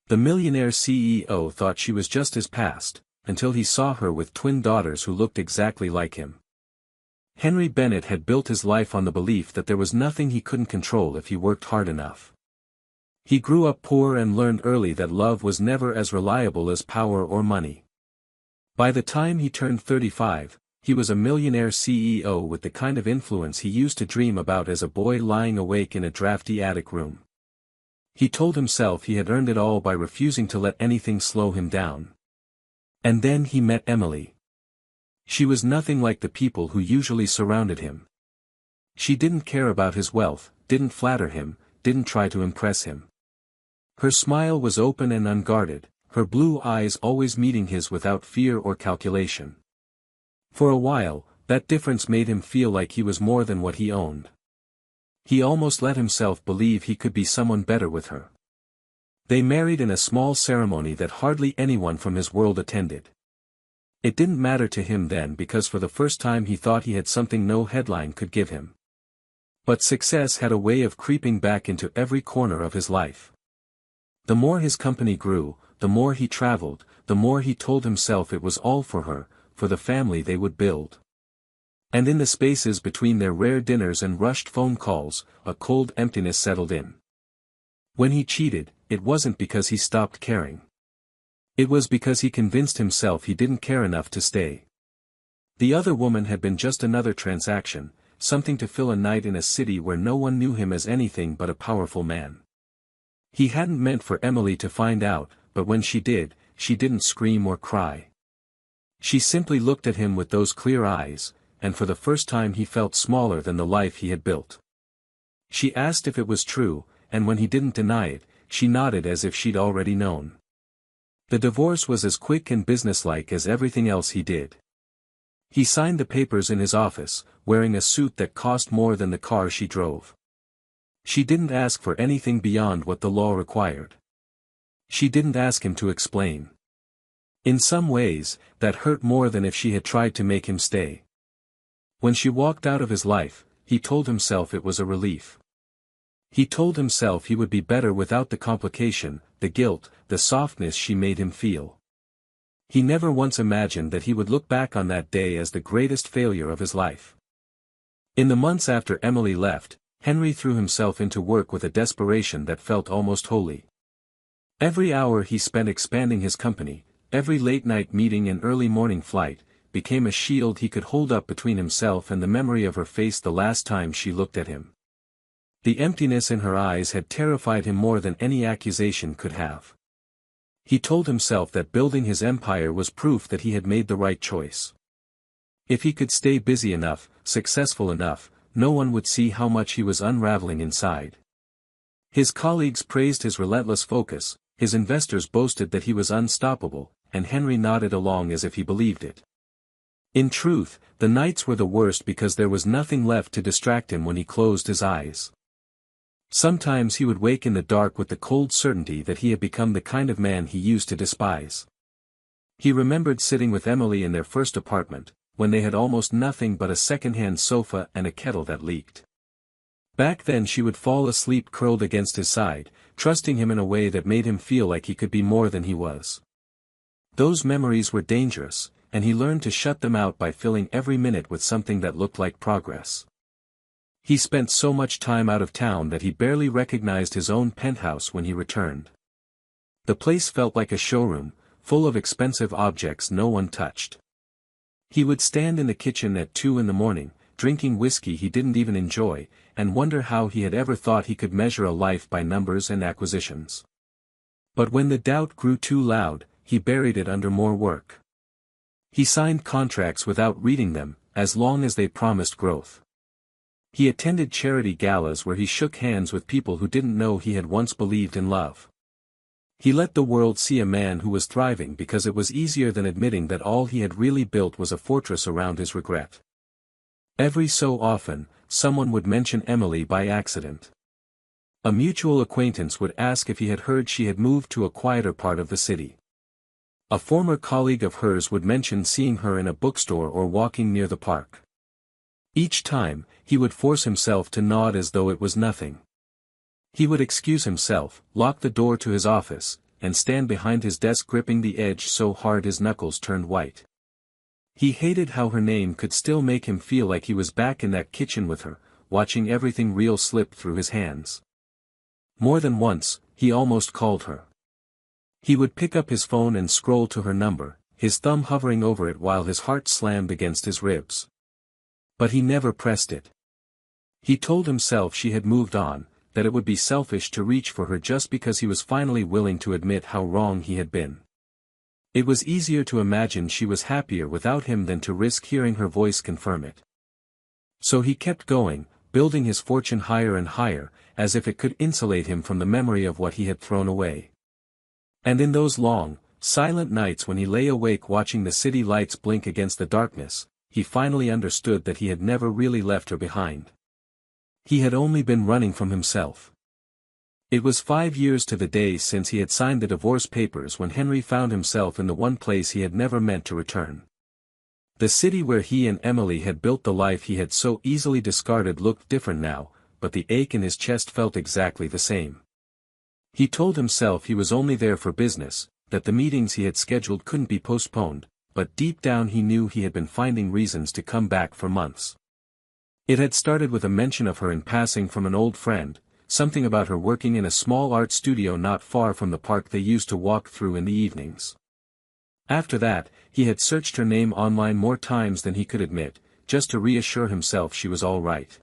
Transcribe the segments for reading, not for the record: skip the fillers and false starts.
The millionaire CEO thought she was just his past, until he saw her with twin daughters who looked exactly like him. Henry Bennett had built his life on the belief that there was nothing he couldn't control if he worked hard enough. He grew up poor and learned early that love was never as reliable as power or money. By the time he turned 35, he was a millionaire CEO with the kind of influence he used to dream about as a boy lying awake in a drafty attic room. He told himself he had earned it all by refusing to let anything slow him down. And then he met Emily. She was nothing like the people who usually surrounded him. She didn't care about his wealth, didn't flatter him, didn't try to impress him. Her smile was open and unguarded, her blue eyes always meeting his without fear or calculation. For a while, that difference made him feel like he was more than what he owned. He almost let himself believe he could be someone better with her. They married in a small ceremony that hardly anyone from his world attended. It didn't matter to him then because for the first time he thought he had something no headline could give him. But success had a way of creeping back into every corner of his life. The more his company grew, the more he traveled, the more he told himself it was all for her, for the family they would build. And in the spaces between their rare dinners and rushed phone calls, a cold emptiness settled in. When he cheated, it wasn't because he stopped caring. It was because he convinced himself he didn't care enough to stay. The other woman had been just another transaction, something to fill a night in a city where no one knew him as anything but a powerful man. He hadn't meant for Emily to find out, but when she did, she didn't scream or cry. She simply looked at him with those clear eyes, and for the first time he felt smaller than the life he had built. She asked if it was true, and when he didn't deny it, she nodded as if she'd already known. The divorce was as quick and businesslike as everything else he did. He signed the papers in his office, wearing a suit that cost more than the car she drove. She didn't ask for anything beyond what the law required. She didn't ask him to explain. In some ways, that hurt more than if she had tried to make him stay. When she walked out of his life, he told himself it was a relief. He told himself he would be better without the complication, the guilt, the softness she made him feel. He never once imagined that he would look back on that day as the greatest failure of his life. In the months after Emily left, Henry threw himself into work with a desperation that felt almost holy. Every hour he spent expanding his company, every late-night meeting and early morning flight, became a shield he could hold up between himself and the memory of her face the last time she looked at him. The emptiness in her eyes had terrified him more than any accusation could have. He told himself that building his empire was proof that he had made the right choice. If he could stay busy enough, successful enough, no one would see how much he was unraveling inside. His colleagues praised his relentless focus, his investors boasted that he was unstoppable, and Henry nodded along as if he believed it. In truth, the nights were the worst because there was nothing left to distract him when he closed his eyes. Sometimes he would wake in the dark with the cold certainty that he had become the kind of man he used to despise. He remembered sitting with Emily in their first apartment, when they had almost nothing but a second-hand sofa and a kettle that leaked. Back then she would fall asleep curled against his side, trusting him in a way that made him feel like he could be more than he was. Those memories were dangerous, and he learned to shut them out by filling every minute with something that looked like progress. He spent so much time out of town that he barely recognized his own penthouse when he returned. The place felt like a showroom, full of expensive objects no one touched. He would stand in the kitchen at 2 a.m, drinking whiskey he didn't even enjoy, and wonder how he had ever thought he could measure a life by numbers and acquisitions. But when the doubt grew too loud, he buried it under more work. He signed contracts without reading them, as long as they promised growth. He attended charity galas where he shook hands with people who didn't know he had once believed in love. He let the world see a man who was thriving because it was easier than admitting that all he had really built was a fortress around his regret. Every so often, someone would mention Emily by accident. A mutual acquaintance would ask if he had heard she had moved to a quieter part of the city. A former colleague of hers would mention seeing her in a bookstore or walking near the park. Each time, he would force himself to nod as though it was nothing. He would excuse himself, lock the door to his office, and stand behind his desk gripping the edge so hard his knuckles turned white. He hated how her name could still make him feel like he was back in that kitchen with her, watching everything real slip through his hands. More than once, he almost called her. He would pick up his phone and scroll to her number, his thumb hovering over it while his heart slammed against his ribs. But he never pressed it. He told himself she had moved on, that it would be selfish to reach for her just because he was finally willing to admit how wrong he had been. It was easier to imagine she was happier without him than to risk hearing her voice confirm it. So he kept going, building his fortune higher and higher, as if it could insulate him from the memory of what he had thrown away. And in those long, silent nights when he lay awake watching the city lights blink against the darkness, he finally understood that he had never really left her behind. He had only been running from himself. It was 5 years to the day since he had signed the divorce papers when Henry found himself in the one place he had never meant to return. The city where he and Emily had built the life he had so easily discarded looked different now, but the ache in his chest felt exactly the same. He told himself he was only there for business, that the meetings he had scheduled couldn't be postponed, but deep down he knew he had been finding reasons to come back for months. It had started with a mention of her in passing from an old friend, something about her working in a small art studio not far from the park they used to walk through in the evenings. After that, he had searched her name online more times than he could admit, just to reassure himself she was all right.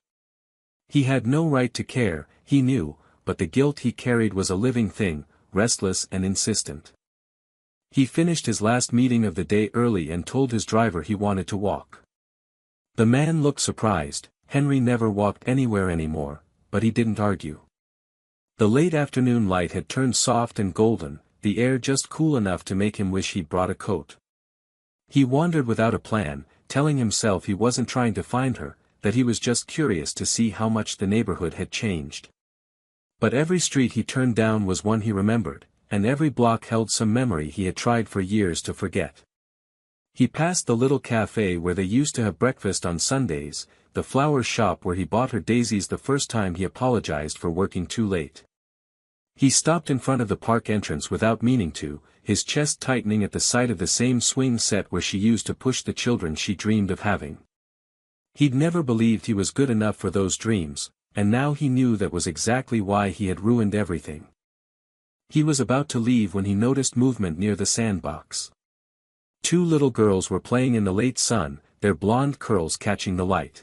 He had no right to care, he knew, but the guilt he carried was a living thing, restless and insistent. He finished his last meeting of the day early and told his driver he wanted to walk. The man looked surprised. Henry never walked anywhere anymore, but he didn't argue. The late afternoon light had turned soft and golden, the air just cool enough to make him wish he'd brought a coat. He wandered without a plan, telling himself he wasn't trying to find her, that he was just curious to see how much the neighborhood had changed. But every street he turned down was one he remembered, and every block held some memory he had tried for years to forget. He passed the little cafe where they used to have breakfast on Sundays, the flower shop where he bought her daisies the first time he apologized for working too late. He stopped in front of the park entrance without meaning to, his chest tightening at the sight of the same swing set where she used to push the children she dreamed of having. He'd never believed he was good enough for those dreams, and now he knew that was exactly why he had ruined everything. He was about to leave when he noticed movement near the sandbox. 2 little girls were playing in the late sun, their blonde curls catching the light.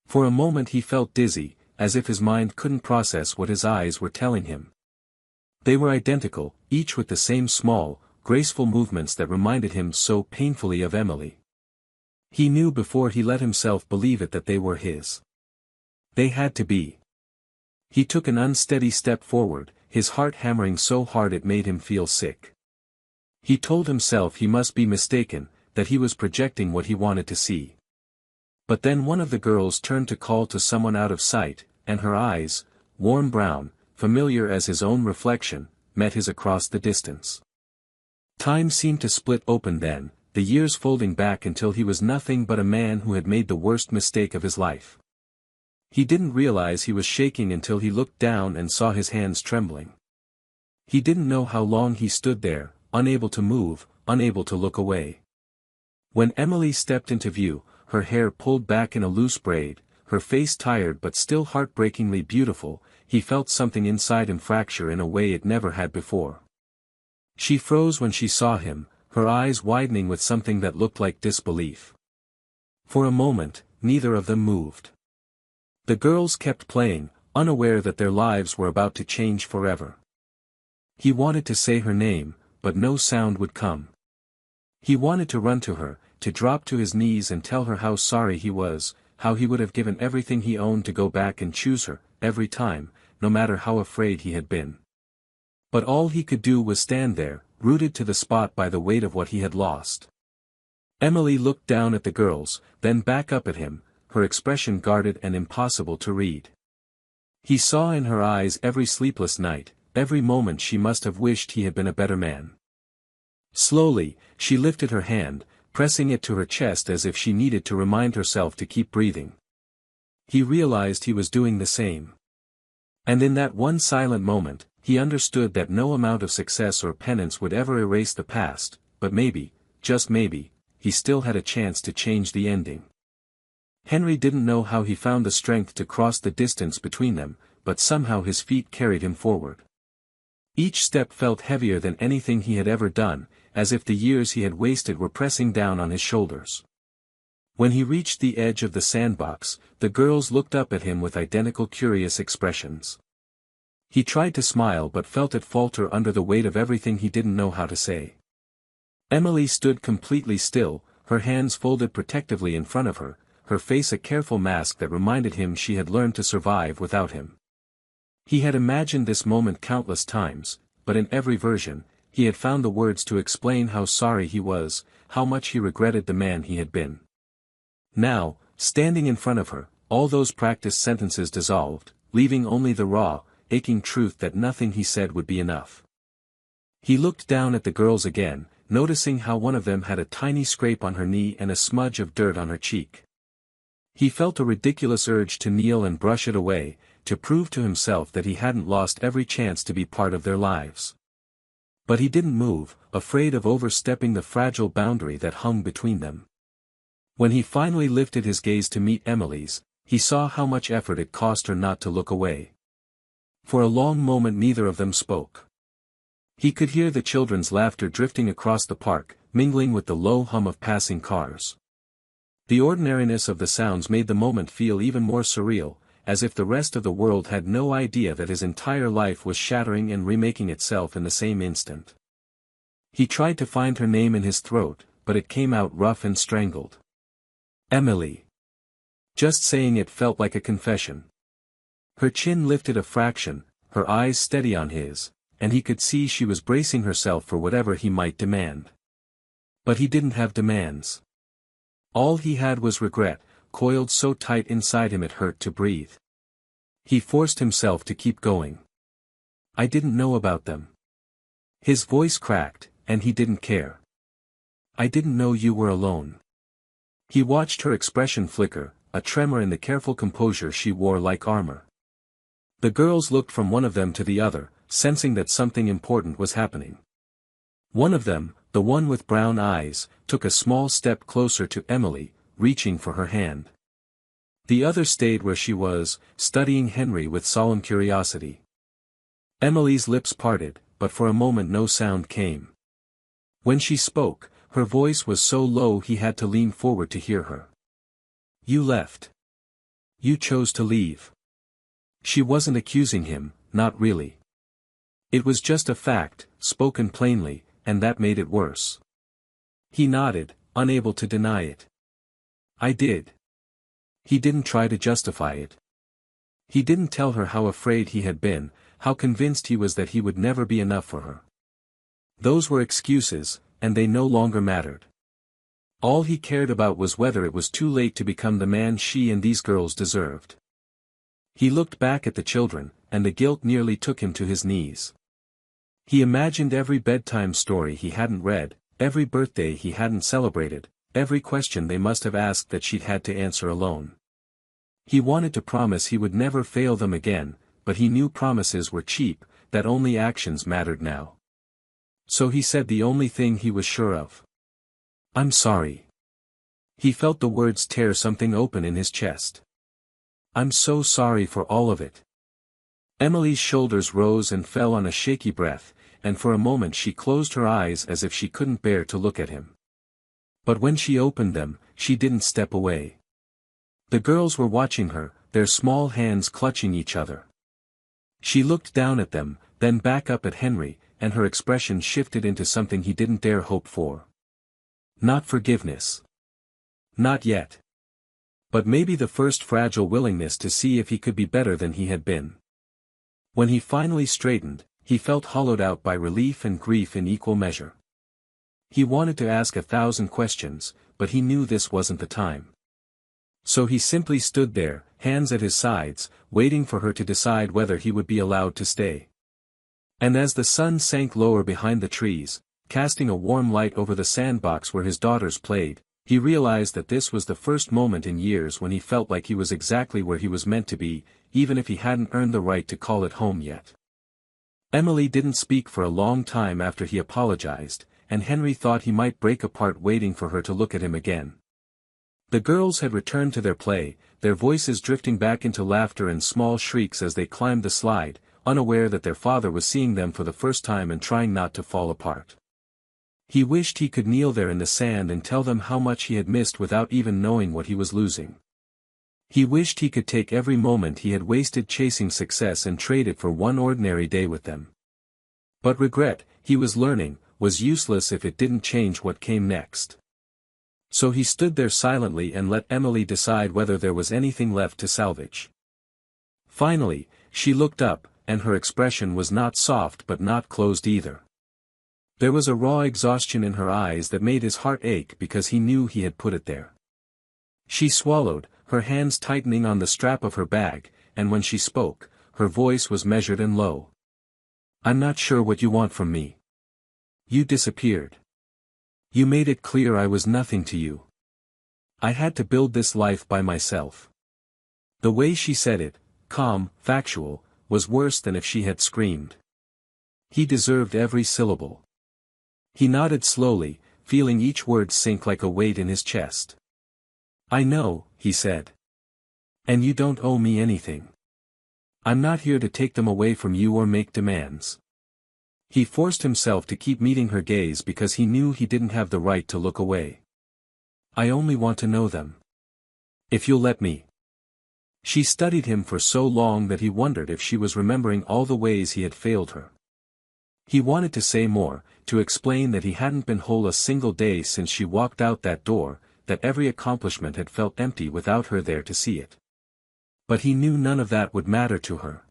For a moment he felt dizzy, as if his mind couldn't process what his eyes were telling him. They were identical, each with the same small, graceful movements that reminded him so painfully of Emily. He knew before he let himself believe it that they were his. They had to be. He took an unsteady step forward, his heart hammering so hard it made him feel sick. He told himself he must be mistaken, that he was projecting what he wanted to see. But then one of the girls turned to call to someone out of sight, and her eyes, warm brown, familiar as his own reflection, met his across the distance. Time seemed to split open then, the years folding back until he was nothing but a man who had made the worst mistake of his life. He didn't realize he was shaking until he looked down and saw his hands trembling. He didn't know how long he stood there, unable to move, unable to look away. When Emily stepped into view, her hair pulled back in a loose braid, her face tired but still heartbreakingly beautiful, he felt something inside him fracture in a way it never had before. She froze when she saw him, her eyes widening with something that looked like disbelief. For a moment, neither of them moved. The girls kept playing, unaware that their lives were about to change forever. He wanted to say her name, but no sound would come. He wanted to run to her, to drop to his knees and tell her how sorry he was, how he would have given everything he owned to go back and choose her, every time, no matter how afraid he had been. But all he could do was stand there, rooted to the spot by the weight of what he had lost. Emily looked down at the girls, then back up at him, her expression guarded and impossible to read. He saw in her eyes every sleepless night, every moment she must have wished he had been a better man. Slowly, she lifted her hand, pressing it to her chest as if she needed to remind herself to keep breathing. He realized he was doing the same. And in that one silent moment, he understood that no amount of success or penance would ever erase the past, but maybe, just maybe, he still had a chance to change the ending. Henry didn't know how he found the strength to cross the distance between them, but somehow his feet carried him forward. Each step felt heavier than anything he had ever done, as if the years he had wasted were pressing down on his shoulders. When he reached the edge of the sandbox, the girls looked up at him with identical curious expressions. He tried to smile but felt it falter under the weight of everything he didn't know how to say. Emily stood completely still, her hands folded protectively in front of her, her face a careful mask that reminded him she had learned to survive without him. He had imagined this moment countless times, but in every version, he had found the words to explain how sorry he was, how much he regretted the man he had been. Now, standing in front of her, all those practiced sentences dissolved, leaving only the raw, aching truth that nothing he said would be enough. He looked down at the girls again, noticing how one of them had a tiny scrape on her knee and a smudge of dirt on her cheek. He felt a ridiculous urge to kneel and brush it away, to prove to himself that he hadn't lost every chance to be part of their lives. But he didn't move, afraid of overstepping the fragile boundary that hung between them. When he finally lifted his gaze to meet Emily's, he saw how much effort it cost her not to look away. For a long moment neither of them spoke. He could hear the children's laughter drifting across the park, mingling with the low hum of passing cars. The ordinariness of the sounds made the moment feel even more surreal, as if the rest of the world had no idea that his entire life was shattering and remaking itself in the same instant. He tried to find her name in his throat, but it came out rough and strangled. Emily. Just saying it felt like a confession. Her chin lifted a fraction, her eyes steady on his, and he could see she was bracing herself for whatever he might demand. But he didn't have demands. All he had was regret, coiled so tight inside him it hurt to breathe. He forced himself to keep going. I didn't know about them. His voice cracked, and he didn't care. I didn't know you were alone. He watched her expression flicker, a tremor in the careful composure she wore like armor. The girls looked from one of them to the other, sensing that something important was happening. One of them, the one with brown eyes, took a small step closer to Emily, reaching for her hand. The other stayed where she was, studying Henry with solemn curiosity. Emily's lips parted, but for a moment no sound came. When she spoke, her voice was so low he had to lean forward to hear her. You left. You chose to leave. She wasn't accusing him, not really. It was just a fact, spoken plainly, and that made it worse. He nodded, unable to deny it. I did. He didn't try to justify it. He didn't tell her how afraid he had been, how convinced he was that he would never be enough for her. Those were excuses, and they no longer mattered. All he cared about was whether it was too late to become the man she and these girls deserved. He looked back at the children, and the guilt nearly took him to his knees. He imagined every bedtime story he hadn't read, every birthday he hadn't celebrated, every question they must have asked that she'd had to answer alone. He wanted to promise he would never fail them again, but he knew promises were cheap, that only actions mattered now. So he said the only thing he was sure of. I'm sorry. He felt the words tear something open in his chest. I'm so sorry for all of it. Emily's shoulders rose and fell on a shaky breath, and for a moment she closed her eyes as if she couldn't bear to look at him. But when she opened them, she didn't step away. The girls were watching her, their small hands clutching each other. She looked down at them, then back up at Henry, and her expression shifted into something he didn't dare hope for. Not forgiveness. Not yet. But maybe the first fragile willingness to see if he could be better than he had been. When he finally straightened, he felt hollowed out by relief and grief in equal measure. He wanted to ask 1,000 questions, but he knew this wasn't the time. So he simply stood there, hands at his sides, waiting for her to decide whether he would be allowed to stay. And as the sun sank lower behind the trees, casting a warm light over the sandbox where his daughters played, he realized that this was the first moment in years when he felt like he was exactly where he was meant to be, even if he hadn't earned the right to call it home yet. Emily didn't speak for a long time after he apologized, and Henry thought he might break apart waiting for her to look at him again. The girls had returned to their play, their voices drifting back into laughter and small shrieks as they climbed the slide, unaware that their father was seeing them for the first time and trying not to fall apart. He wished he could kneel there in the sand and tell them how much he had missed without even knowing what he was losing. He wished he could take every moment he had wasted chasing success and trade it for one ordinary day with them. But regret, he was learning, was useless if it didn't change what came next. So he stood there silently and let Emily decide whether there was anything left to salvage. Finally, she looked up, and her expression was not soft but not closed either. There was a raw exhaustion in her eyes that made his heart ache because he knew he had put it there. She swallowed, her hands tightening on the strap of her bag, and when she spoke, her voice was measured and low. "I'm not sure what you want from me. You disappeared. You made it clear I was nothing to you. I had to build this life by myself." The way she said it, calm, factual, was worse than if she had screamed. He deserved every syllable. He nodded slowly, feeling each word sink like a weight in his chest. "I know," he said. "And you don't owe me anything. I'm not here to take them away from you or make demands." He forced himself to keep meeting her gaze because he knew he didn't have the right to look away. "I only want to know them. If you'll let me." She studied him for so long that he wondered if she was remembering all the ways he had failed her. He wanted to say more, to explain that he hadn't been whole a single day since she walked out that door, that every accomplishment had felt empty without her there to see it. But he knew none of that would matter to her.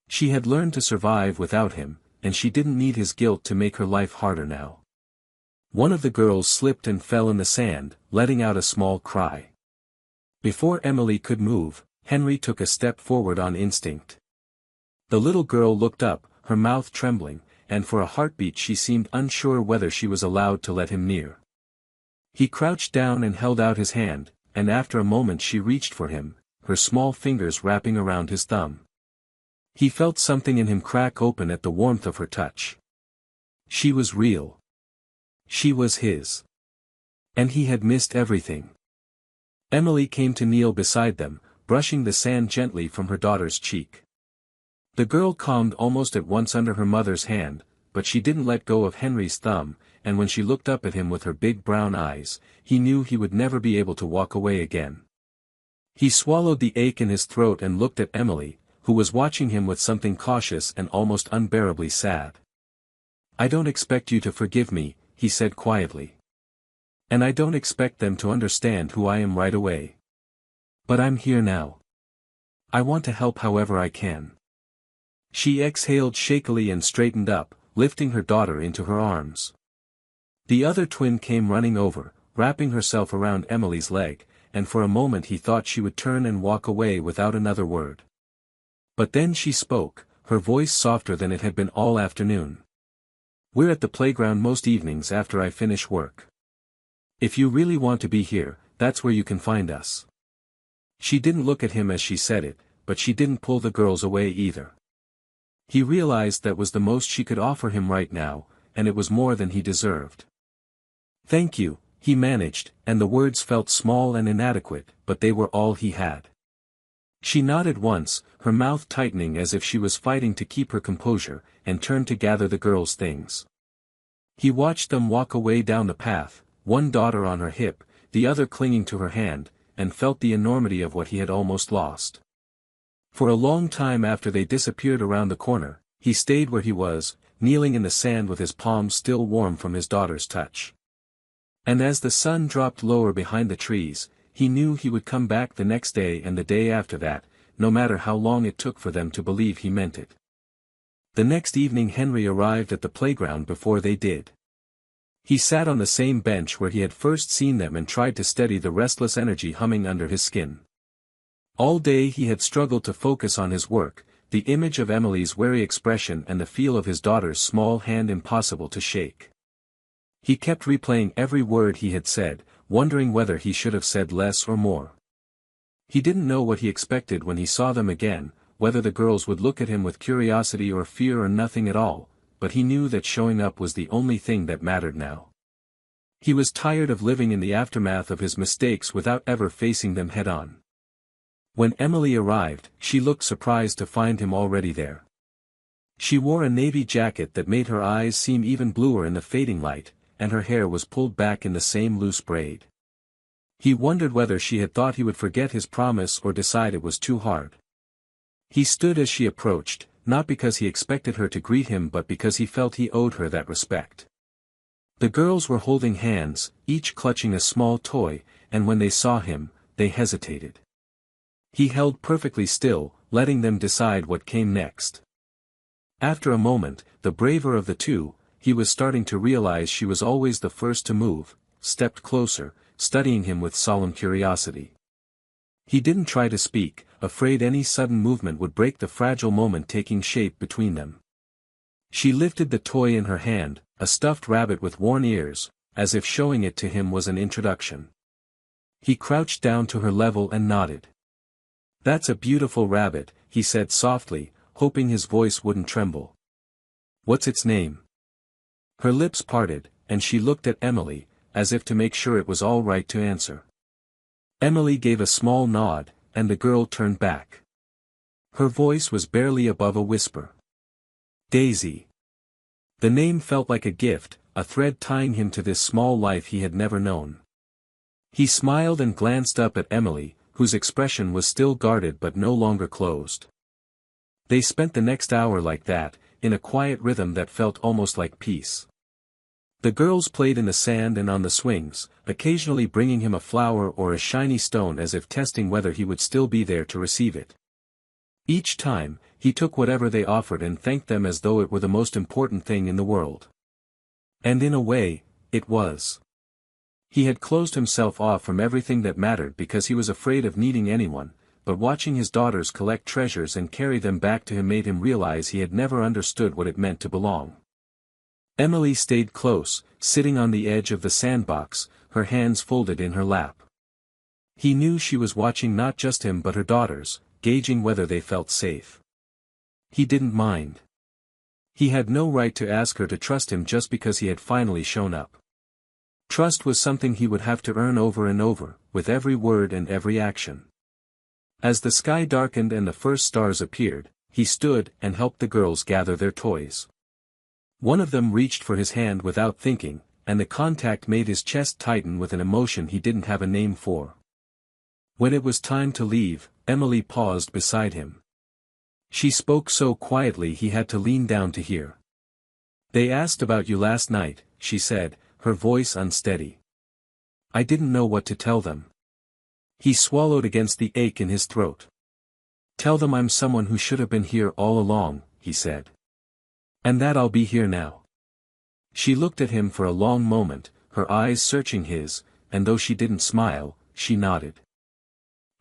She had learned to survive without him, and she didn't need his guilt to make her life harder now. One of the girls slipped and fell in the sand, letting out a small cry. Before Emily could move, Henry took a step forward on instinct. The little girl looked up, her mouth trembling, and for a heartbeat she seemed unsure whether she was allowed to let him near. He crouched down and held out his hand, and after a moment she reached for him, her small fingers wrapping around his thumb. He felt something in him crack open at the warmth of her touch. She was real. She was his. And he had missed everything. Emily came to kneel beside them, brushing the sand gently from her daughter's cheek. The girl calmed almost at once under her mother's hand, but she didn't let go of Henry's thumb, and when she looked up at him with her big brown eyes, he knew he would never be able to walk away again. He swallowed the ache in his throat and looked at Emily, who was watching him with something cautious and almost unbearably sad. "I don't expect you to forgive me," he said quietly. "And I don't expect them to understand who I am right away. But I'm here now. I want to help however I can." She exhaled shakily and straightened up, lifting her daughter into her arms. The other twin came running over, wrapping herself around Emily's leg, and for a moment he thought she would turn and walk away without another word. But then she spoke, her voice softer than it had been all afternoon. "We're at the playground most evenings after I finish work. If you really want to be here, that's where you can find us." She didn't look at him as she said it, but she didn't pull the girls away either. He realized that was the most she could offer him right now, and it was more than he deserved. "Thank you," he managed, and the words felt small and inadequate, but they were all he had. She nodded once, her mouth tightening as if she was fighting to keep her composure, and turned to gather the girls' things. He watched them walk away down the path, one daughter on her hip, the other clinging to her hand, and felt the enormity of what he had almost lost. For a long time after they disappeared around the corner, he stayed where he was, kneeling in the sand with his palms still warm from his daughter's touch. And as the sun dropped lower behind the trees, he knew he would come back the next day and the day after that, no matter how long it took for them to believe he meant it. The next evening Henry arrived at the playground before they did. He sat on the same bench where he had first seen them and tried to steady the restless energy humming under his skin. All day he had struggled to focus on his work, the image of Emily's wary expression and the feel of his daughter's small hand impossible to shake. He kept replaying every word he had said, wondering whether he should have said less or more. He didn't know what he expected when he saw them again, whether the girls would look at him with curiosity or fear or nothing at all, but he knew that showing up was the only thing that mattered now. He was tired of living in the aftermath of his mistakes without ever facing them head-on. When Emily arrived, she looked surprised to find him already there. She wore a navy jacket that made her eyes seem even bluer in the fading light, and her hair was pulled back in the same loose braid. He wondered whether she had thought he would forget his promise or decide it was too hard. He stood as she approached, not because he expected her to greet him but because he felt he owed her that respect. The girls were holding hands, each clutching a small toy, and when they saw him, they hesitated. He held perfectly still, letting them decide what came next. After a moment, the braver of the two, he was starting to realize she was always the first to move, stepped closer, studying him with solemn curiosity. He didn't try to speak, afraid any sudden movement would break the fragile moment taking shape between them. She lifted the toy in her hand, a stuffed rabbit with worn ears, as if showing it to him was an introduction. He crouched down to her level and nodded. "That's a beautiful rabbit," he said softly, hoping his voice wouldn't tremble. "What's its name?" Her lips parted, and she looked at Emily, as if to make sure it was all right to answer. Emily gave a small nod, and the girl turned back. Her voice was barely above a whisper. Daisy. The name felt like a gift, a thread tying him to this small life he had never known. He smiled and glanced up at Emily, whose expression was still guarded but no longer closed. They spent the next hour like that, in a quiet rhythm that felt almost like peace. The girls played in the sand and on the swings, occasionally bringing him a flower or a shiny stone as if testing whether he would still be there to receive it. Each time, he took whatever they offered and thanked them as though it were the most important thing in the world. And in a way, it was. He had closed himself off from everything that mattered because he was afraid of needing anyone, but watching his daughters collect treasures and carry them back to him made him realize he had never understood what it meant to belong. Emily stayed close, sitting on the edge of the sandbox, her hands folded in her lap. He knew she was watching not just him but her daughters, gauging whether they felt safe. He didn't mind. He had no right to ask her to trust him just because he had finally shown up. Trust was something he would have to earn over and over, with every word and every action. As the sky darkened and the first stars appeared, he stood and helped the girls gather their toys. One of them reached for his hand without thinking, and the contact made his chest tighten with an emotion he didn't have a name for. When it was time to leave, Emily paused beside him. She spoke so quietly he had to lean down to hear. "They asked about you last night," she said, her voice unsteady. "I didn't know what to tell them." He swallowed against the ache in his throat. "Tell them I'm someone who should have been here all along," he said. "And that I'll be here now." She looked at him for a long moment, her eyes searching his, and though she didn't smile, she nodded.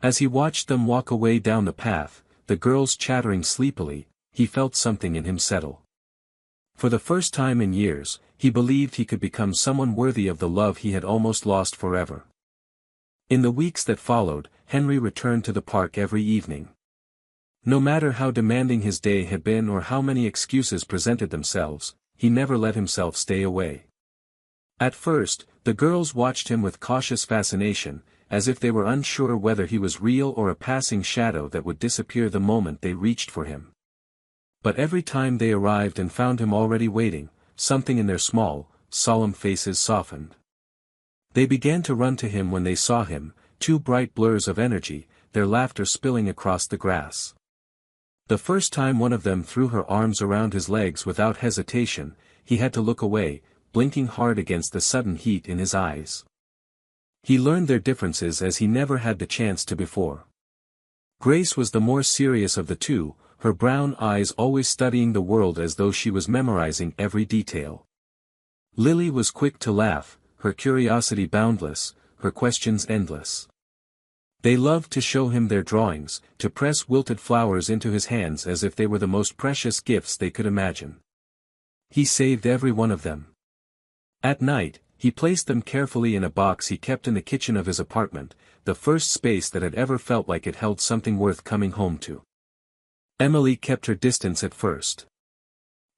As he watched them walk away down the path, the girls chattering sleepily, he felt something in him settle. For the first time in years, he believed he could become someone worthy of the love he had almost lost forever. In the weeks that followed, Henry returned to the park every evening. No matter how demanding his day had been or how many excuses presented themselves, he never let himself stay away. At first, the girls watched him with cautious fascination, as if they were unsure whether he was real or a passing shadow that would disappear the moment they reached for him. But every time they arrived and found him already waiting, something in their small, solemn faces softened. They began to run to him when they saw him, two bright blurs of energy, their laughter spilling across the grass. The first time one of them threw her arms around his legs without hesitation, he had to look away, blinking hard against the sudden heat in his eyes. He learned their differences as he never had the chance to before. Grace was the more serious of the two, her brown eyes always studying the world as though she was memorizing every detail. Lily was quick to laugh, her curiosity boundless, her questions endless. They loved to show him their drawings, to press wilted flowers into his hands as if they were the most precious gifts they could imagine. He saved every one of them. At night, he placed them carefully in a box he kept in the kitchen of his apartment, the first space that had ever felt like it held something worth coming home to. Emily kept her distance at first.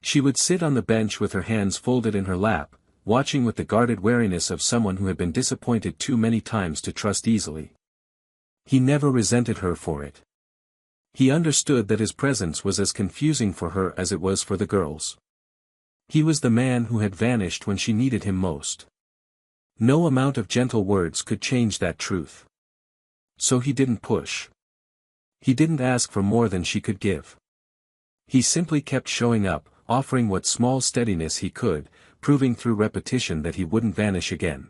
She would sit on the bench with her hands folded in her lap, watching with the guarded wariness of someone who had been disappointed too many times to trust easily. He never resented her for it. He understood that his presence was as confusing for her as it was for the girls. He was the man who had vanished when she needed him most. No amount of gentle words could change that truth. So he didn't push. He didn't ask for more than she could give. He simply kept showing up, offering what small steadiness he could, proving through repetition that he wouldn't vanish again.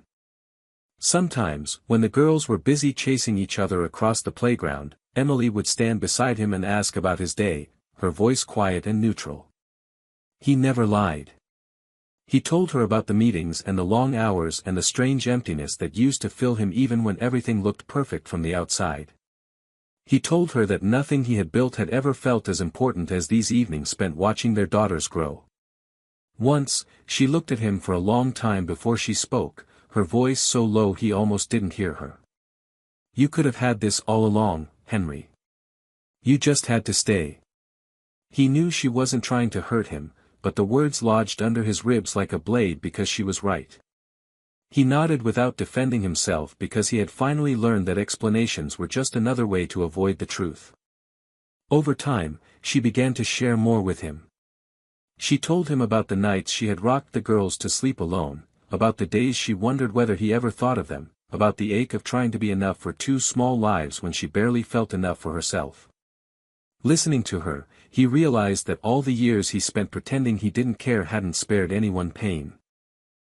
Sometimes, when the girls were busy chasing each other across the playground, Emily would stand beside him and ask about his day, her voice quiet and neutral. He never lied. He told her about the meetings and the long hours and the strange emptiness that used to fill him even when everything looked perfect from the outside. He told her that nothing he had built had ever felt as important as these evenings spent watching their daughters grow. Once, she looked at him for a long time before she spoke, her voice so low he almost didn't hear her. "You could have had this all along, Henry. You just had to stay." He knew she wasn't trying to hurt him, but the words lodged under his ribs like a blade because she was right. He nodded without defending himself because he had finally learned that explanations were just another way to avoid the truth. Over time, she began to share more with him. She told him about the nights she had rocked the girls to sleep alone, about the days she wondered whether he ever thought of them, about the ache of trying to be enough for two small lives when she barely felt enough for herself. Listening to her, he realized that all the years he spent pretending he didn't care hadn't spared anyone pain.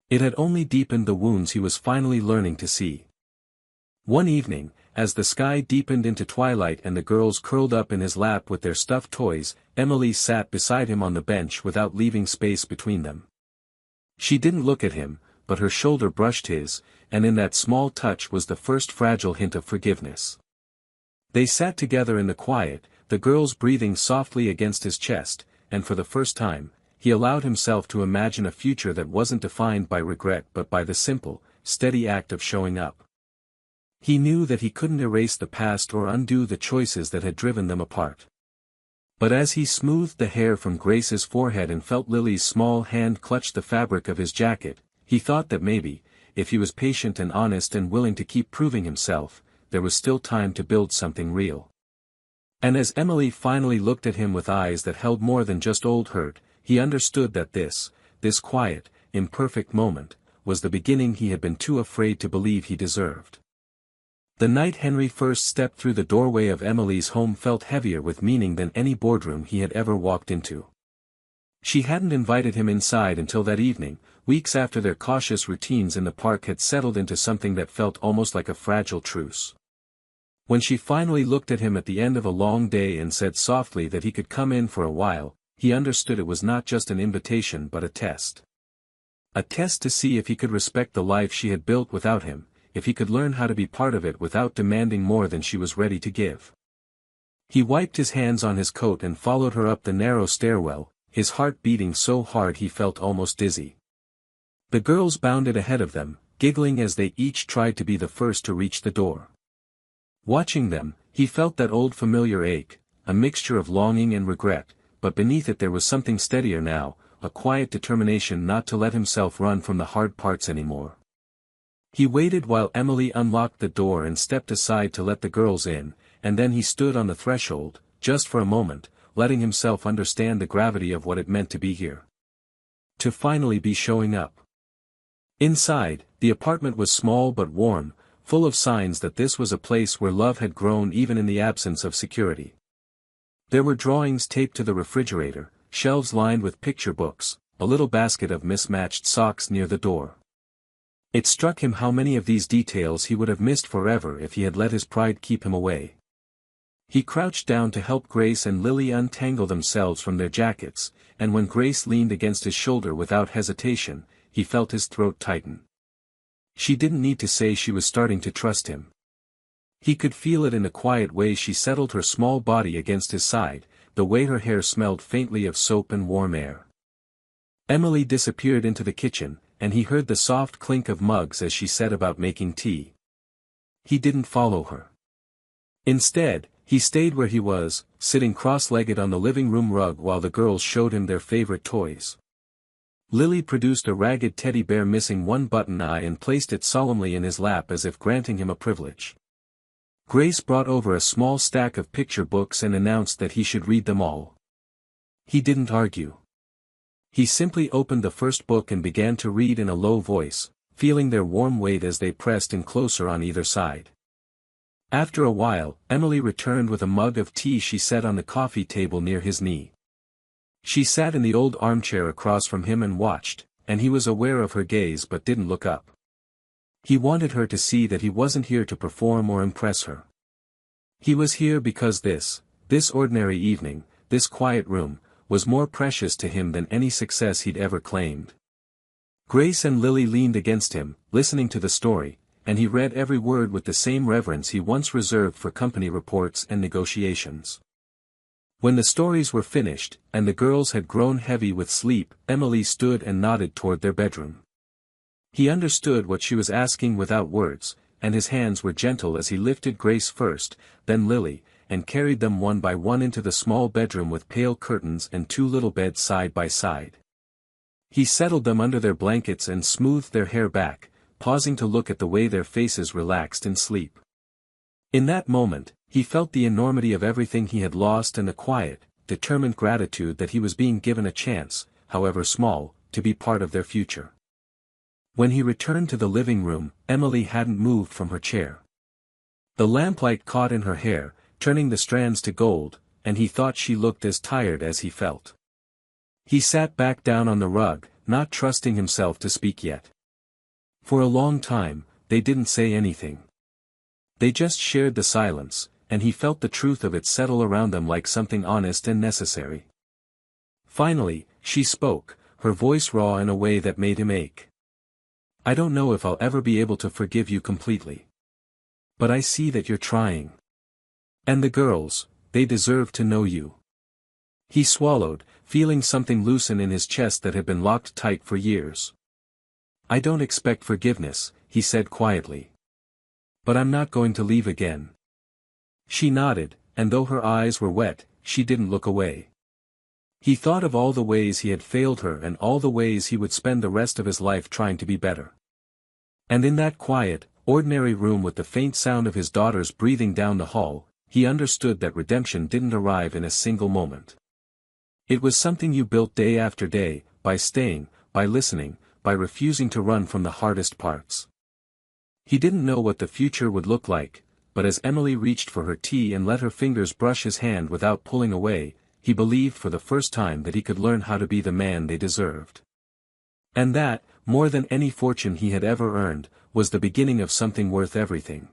It had only deepened the wounds he was finally learning to see. One evening, as the sky deepened into twilight and the girls curled up in his lap with their stuffed toys, Emily sat beside him on the bench without leaving space between them. She didn't look at him, but her shoulder brushed his, and in that small touch was the first fragile hint of forgiveness. They sat together in the quiet, the girls breathing softly against his chest, and for the first time, he allowed himself to imagine a future that wasn't defined by regret but by the simple, steady act of showing up. He knew that he couldn't erase the past or undo the choices that had driven them apart. But as he smoothed the hair from Grace's forehead and felt Lily's small hand clutch the fabric of his jacket, he thought that maybe, if he was patient and honest and willing to keep proving himself, there was still time to build something real. And as Emily finally looked at him with eyes that held more than just old hurt, he understood that this quiet, imperfect moment, was the beginning he had been too afraid to believe he deserved. The night Henry first stepped through the doorway of Emily's home felt heavier with meaning than any boardroom he had ever walked into. She hadn't invited him inside until that evening, weeks after their cautious routines in the park had settled into something that felt almost like a fragile truce. When she finally looked at him at the end of a long day and said softly that he could come in for a while, he understood it was not just an invitation but a test. A test to see if he could respect the life she had built without him, if he could learn how to be part of it without demanding more than she was ready to give. He wiped his hands on his coat and followed her up the narrow stairwell, his heart beating so hard he felt almost dizzy. The girls bounded ahead of them, giggling as they each tried to be the first to reach the door. Watching them, he felt that old familiar ache, a mixture of longing and regret, but beneath it there was something steadier now, a quiet determination not to let himself run from the hard parts anymore. He waited while Emily unlocked the door and stepped aside to let the girls in, and then he stood on the threshold, just for a moment, letting himself understand the gravity of what it meant to be here. To finally be showing up. Inside, the apartment was small but warm, full of signs that this was a place where love had grown even in the absence of security. There were drawings taped to the refrigerator, shelves lined with picture books, a little basket of mismatched socks near the door. It struck him how many of these details he would have missed forever if he had let his pride keep him away. He crouched down to help Grace and Lily untangle themselves from their jackets, and when Grace leaned against his shoulder without hesitation, he felt his throat tighten. She didn't need to say she was starting to trust him. He could feel it in the quiet way she settled her small body against his side, the way her hair smelled faintly of soap and warm air. Emily disappeared into the kitchen, and he heard the soft clink of mugs as she set about making tea. He didn't follow her. Instead, He stayed where he was, sitting cross-legged on the living room rug while the girls showed him their favorite toys. Lily produced a ragged teddy bear missing one button eye and placed it solemnly in his lap as if granting him a privilege. Grace brought over a small stack of picture books and announced that he should read them all. He didn't argue. He simply opened the first book and began to read in a low voice, feeling their warm weight as they pressed in closer on either side. After a while, Emily returned with a mug of tea she set on the coffee table near his knee. She sat in the old armchair across from him and watched, and he was aware of her gaze but didn't look up. He wanted her to see that he wasn't here to perform or impress her. He was here because this ordinary evening, this quiet room, was more precious to him than any success he'd ever claimed. Grace and Lily leaned against him, listening to the story, and he read every word with the same reverence he once reserved for company reports and negotiations. When the stories were finished, and the girls had grown heavy with sleep, Emily stood and nodded toward their bedroom. He understood what she was asking without words, and his hands were gentle as he lifted Grace first, then Lily, and carried them one by one into the small bedroom with pale curtains and two little beds side by side. He settled them under their blankets and smoothed their hair back, pausing to look at the way their faces relaxed in sleep. In that moment, he felt the enormity of everything he had lost and the quiet, determined gratitude that he was being given a chance, however small, to be part of their future. When he returned to the living room, Emily hadn't moved from her chair. The lamplight caught in her hair, turning the strands to gold, and he thought she looked as tired as he felt. He sat back down on the rug, not trusting himself to speak yet. For a long time, they didn't say anything. They just shared the silence, and he felt the truth of it settle around them like something honest and necessary. Finally, she spoke, her voice raw in a way that made him ache. "I don't know if I'll ever be able to forgive you completely. But I see that you're trying. And the girls, they deserve to know you." He swallowed, feeling something loosen in his chest that had been locked tight for years. "I don't expect forgiveness," he said quietly. "But I'm not going to leave again." She nodded, and though her eyes were wet, she didn't look away. He thought of all the ways he had failed her and all the ways he would spend the rest of his life trying to be better. And in that quiet, ordinary room with the faint sound of his daughters breathing down the hall, he understood that redemption didn't arrive in a single moment. It was something you built day after day, by staying, by listening, by refusing to run from the hardest parts. He didn't know what the future would look like, but as Emily reached for her tea and let her fingers brush his hand without pulling away, he believed for the first time that he could learn how to be the man they deserved. And that, more than any fortune he had ever earned, was the beginning of something worth everything.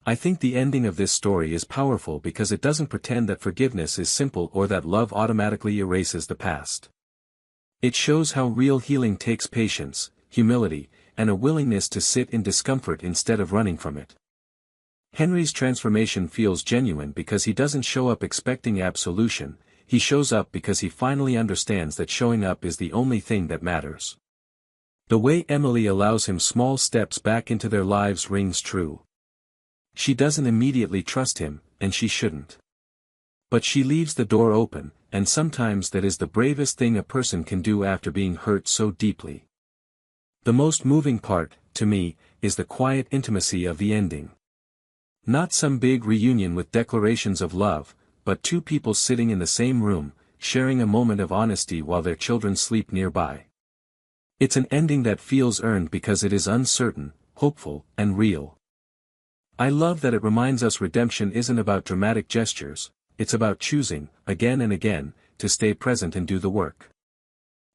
I think the ending of this story is powerful because it doesn't pretend that forgiveness is simple or that love automatically erases the past. It shows how real healing takes patience, humility, and a willingness to sit in discomfort instead of running from it. Henry's transformation feels genuine because he doesn't show up expecting absolution, he shows up because he finally understands that showing up is the only thing that matters. The way Emily allows him small steps back into their lives rings true. She doesn't immediately trust him, and she shouldn't. But she leaves the door open, and sometimes that is the bravest thing a person can do after being hurt so deeply. The most moving part, to me, is the quiet intimacy of the ending. Not some big reunion with declarations of love, but two people sitting in the same room, sharing a moment of honesty while their children sleep nearby. It's an ending that feels earned because it is uncertain, hopeful, and real. I love that it reminds us redemption isn't about dramatic gestures, it's about choosing, again and again, to stay present and do the work.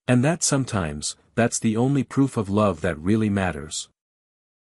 And that sometimes, that's the only proof of love that really matters.